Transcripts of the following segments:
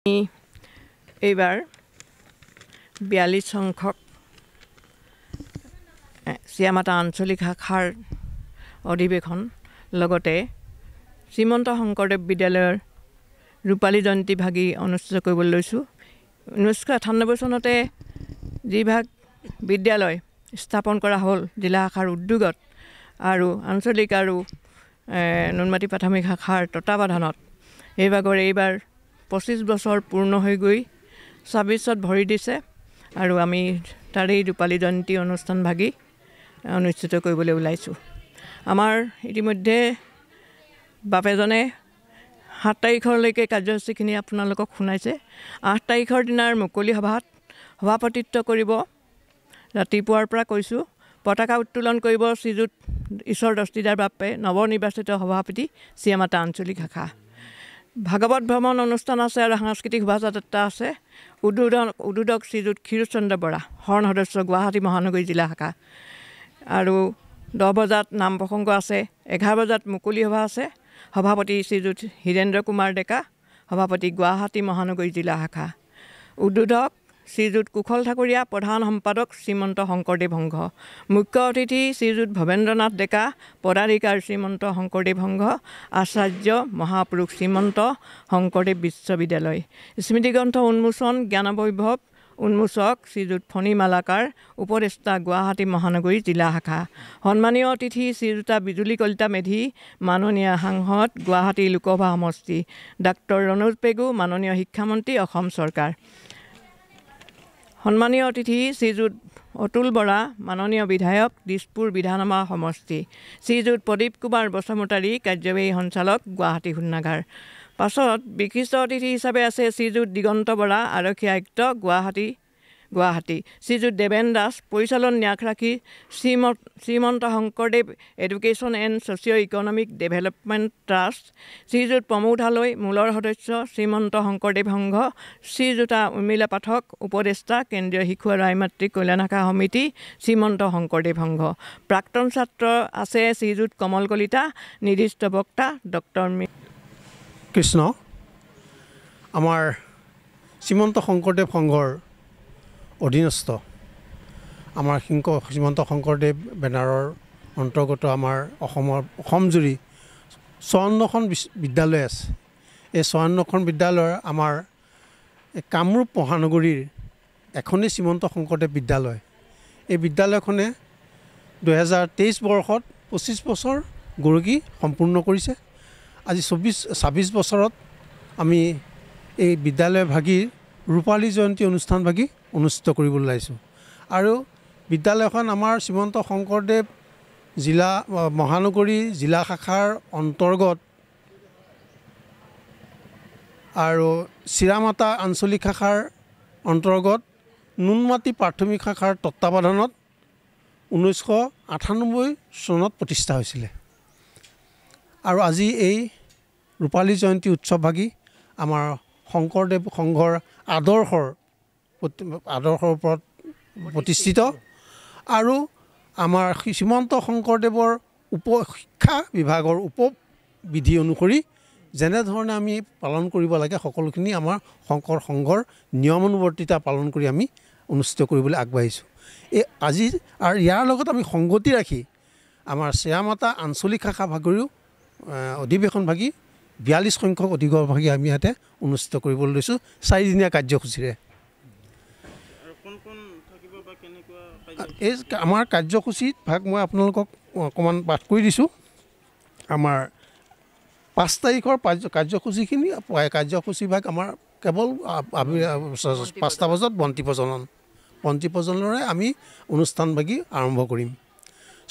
এইবাৰ 42 সংখ্যক চিয়ামাতা আঞ্চলিক শাখাৰ অধিৱেশন লগতে শ্ৰীমন্ত শংকৰদেৱ বিদ্যালয়ৰ ৰূপালী জয়ন্তী ভাগি অনুষ্ঠিত কৰিবলৈ লৈছোঁ। 1998 চনতে যিভাগ বিদ্যালয় স্থাপন কৰা হ'ল জিলা শাখাৰ উদ্যোগত আৰু আঞ্চলিক আৰু নুনমাটি প্ৰাথমিক শাখাৰ তত্বাৱধানত এইভাগৰ এইবাৰ 25 বছৰ পূৰ্ণ হৈ গৈ 26ত ভৰি দিছে আৰু আমি তাৰেই ৰূপালী জয়ন্তী অনুষ্ঠান ভাগি অনুষ্ঠিত কৰিবলৈ ওলাইছোঁ। আমাৰ ইতিমধ্যে বাপেজনে 7 তাৰিখলৈকে কাৰ্যসূচীখিনি আপোনালোকক শুনাইছে। 8 তাৰিখৰ দিনাৰ মুকলি সভাত সভাপতিত্ব কৰিব, ৰাতিপুৱাৰ পৰা কৈছোঁ, পতাকা উত্তোলন কৰিব শ্ৰীযুত ঈশ্বৰ দস্তিদাৰ বাপে, নৱনিৰ্বাচিত সভাপতি চিয়ামাতা আঞ্চলিক শাখা। ভাগৱত ভ্ৰমণ অনুষ্ঠান আছে আৰু সাংস্কৃতিক শোভাযাত্ৰা আছে। উদ্বোধক শ্ৰীযুত ক্ষীৰোদচন্দ্ৰ বৰা, হৰ্ণ সদস্য গুৱাহাটী মহানগৰী জিলা শাখা। আৰু 10 বজাত নাম প্ৰসংগ আছে, 11 বজাত মুকলি সভা আছে। সভাপতি শ্ৰীযুত হীৰেন্দ্ৰ কুমাৰ ডেকা, সভাপতি গুৱাহাটী মহানগৰী জিলা শাখা। উদ্বোধক শ্ৰীযুত কুশল ঠাকুৰীয়া, প্ৰধান সম্পাদক শ্ৰীমন্ত শংকৰদেৱ সংঘ। মুখ্য অতিথি শ্ৰীযুত ভৱেন্দ্ৰনাথ ডেকা, পদাধিকাৰ শ্ৰীমন্ত শংকৰদেৱ সংঘ, আচাৰ্য মহাপুৰুষ শ্ৰীমন্ত শংকৰদেৱ বিশ্ববিদ্যালয়। স্মৃতিগ্ৰন্থ উন্মোচন জ্ঞানবৈভৱ উন্মোচক শ্ৰীযুত ফণী মালাকাৰ, উপদেষ্টা গুৱাহাটী মহানগৰী জিলা শাখা। সন্মানীয় অতিথি শ্ৰীযুতা বিজুলী কলিতা মেধি, মাননীয় সাংসদ গুৱাহাটী লোকসভা সমষ্টি। ডাক্তৰ ৰণোজ পেগু, মাননীয় শিক্ষামন্ত্ৰী অসম চৰকাৰ। সন্মানীয় অতিথি শ্ৰীযুত অতুল বৰা, মাননীয় বিধায়ক দিছপুৰ বিধানসভা সমষ্টি। শ্ৰীযুত প্ৰদীপ কুমাৰ বসুমতাৰী, কাৰ্যবাহী সঞ্চালক গুৱাহাটী শোধনাগাৰ। পাছত বিশিষ্ট অতিথি হিচাপে আছে শ্ৰীযুত দিগন্ত বৰা, আৰক্ষী আয়ুক্ত গুৱাহাটী। শ্ৰীযুত দেৱেন দাস, পৰিচালন ন্যাসৰাখী Srimanta Sankardev education and socio' economic development trust. Shriyut Pramod Halai, মূলৰ সদস্য শ্ৰীমন্ত শংকৰদেৱ সংঘ। শ্ৰীযুতা উৰ্মিলা পাঠক, উপদেষ্টা কেন্দ্ৰীয় শিশু আৰু আই মাতৃ কল্যাণ শাখা সমিতি, শ্ৰীমন্ত শংকৰদেৱ সংঘ। প্ৰাক্তন ছাত্ৰ আছে শ্ৰীযুত কমল কলিতা, নিৰ্দিষ্ট বক্তা ডক্টৰ কৃষ্ণ। আমাৰ শ্ৰীমন্ত শংকৰদেৱ সংঘৰ অধীনস্থ আমাৰ শ্ৰীমন্ত শংকৰদেৱ বেনাৰৰ অন্তৰ্গত আমাৰ অসমজুৰি 54খন বিদ্যালয় আছে। এই 54খন বিদ্যালয়ৰ আমাৰ কামৰূপ মহানগৰীৰ এখনেই শ্ৰীমন্ত শংকৰদেৱ বিদ্যালয়। এই বিদ্যালয়খনে 2023 বৰ্ষত 25 বছৰ গৰকি সম্পূৰ্ণ কৰিছে। আজি 26 বছৰত আমি এই বিদ্যালয় ভাগিৰ ৰূপালী জয়ন্তী অনুষ্ঠান ভাগি অনুষ্ঠিত কৰিবলৈ ওলাইছোঁ। আৰু বিদ্যালয়খন আমাৰ শ্ৰীমন্ত শংকৰদেৱ জিলা মহানগৰী জিলা শাখাৰ অন্তৰ্গত আৰু চিৰামাতা আঞ্চলিক শাখাৰ অন্তৰ্গত নুনমাটি প্ৰাথমিক শাখাৰ তত্বাৱধানত 1998 চনত প্ৰতিষ্ঠা হৈছিলে। আৰু আজি এই ৰূপালী জয়ন্তী উৎসৱ ভাগি আমাৰ শংকৰদেৱ সংঘৰ আদৰ্শৰ ওপৰত প্ৰতিষ্ঠিত আৰু আমাৰ শ্ৰীমন্ত শংকৰদেৱৰ শিক্ষা বিভাগৰ উপবিধি অনুসৰি যেনেধৰণে আমি পালন কৰিব লাগে সকলোখিনি আমাৰ শংকৰ সংঘৰ নিয়মানুৱৰ্তিতা পালন কৰি আমি অনুষ্ঠিত কৰিবলৈ আগবাঢ়িছোঁ। আজি আৰু ইয়াৰ লগত আমি সংগতি ৰাখি আমাৰ চিয়ামাতা আঞ্চলিক শাখা ভাগৰিও অধিৱেশন ভাগি 42 সংখ্যক অধিৱেশন ভাগি আমি ইয়াতে অনুষ্ঠিত কৰিবলৈ লৈছোঁ 4 দিনীয়া কাৰ্যসূচীৰে। এই আমাৰ কাৰ্যসূচীত ভাগ মই আপোনালোকক অকণমান পাঠ কৰি দিছোঁ। আমাৰ 5 তাৰিখৰ কাৰ্যসূচীখিনি কাৰ্যসূচী ভাগ আমাৰ কেৱল 5টা বজাত বন্তি প্ৰজ্বলনেৰে আমি অনুষ্ঠান ভাগি আৰম্ভ কৰিম।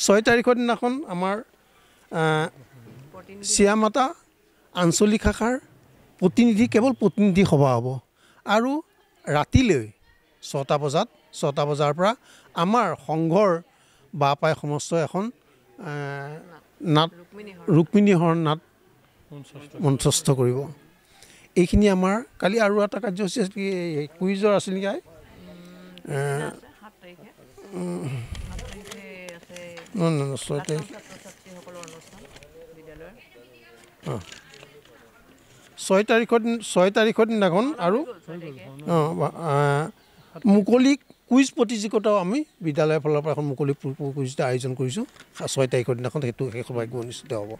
6 তাৰিখৰ দিনাখন আমাৰ চিয়ামাতা আঞ্চলিক শাখাৰ কেৱল প্ৰতিনিধি সভা হ'ব আৰু ৰাতিলৈ 6টা বজাৰ পৰা আমাৰ সংঘৰ বাপাই সমস্ত এখন নাট ৰুক্মিণী হৰণ নাট মঞ্চস্থ কৰিব। এইখিনি আমাৰ কালি আৰু এটা কাৰ্যসূচী কুইজৰ আছিল নেকি? 6 6 তাৰিখৰ দিনাখন আৰু মুকলি কুইজ প্ৰতিযোগিতাও আমি বিদ্যালয়ৰ ফালৰ পৰা এখন মুকলি কুইজ আয়োজন কৰিছোঁ 6 তাৰিখৰ দিনাখন সেইটো শেষ অনুষ্ঠিত হ'ব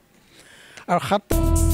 আৰু 7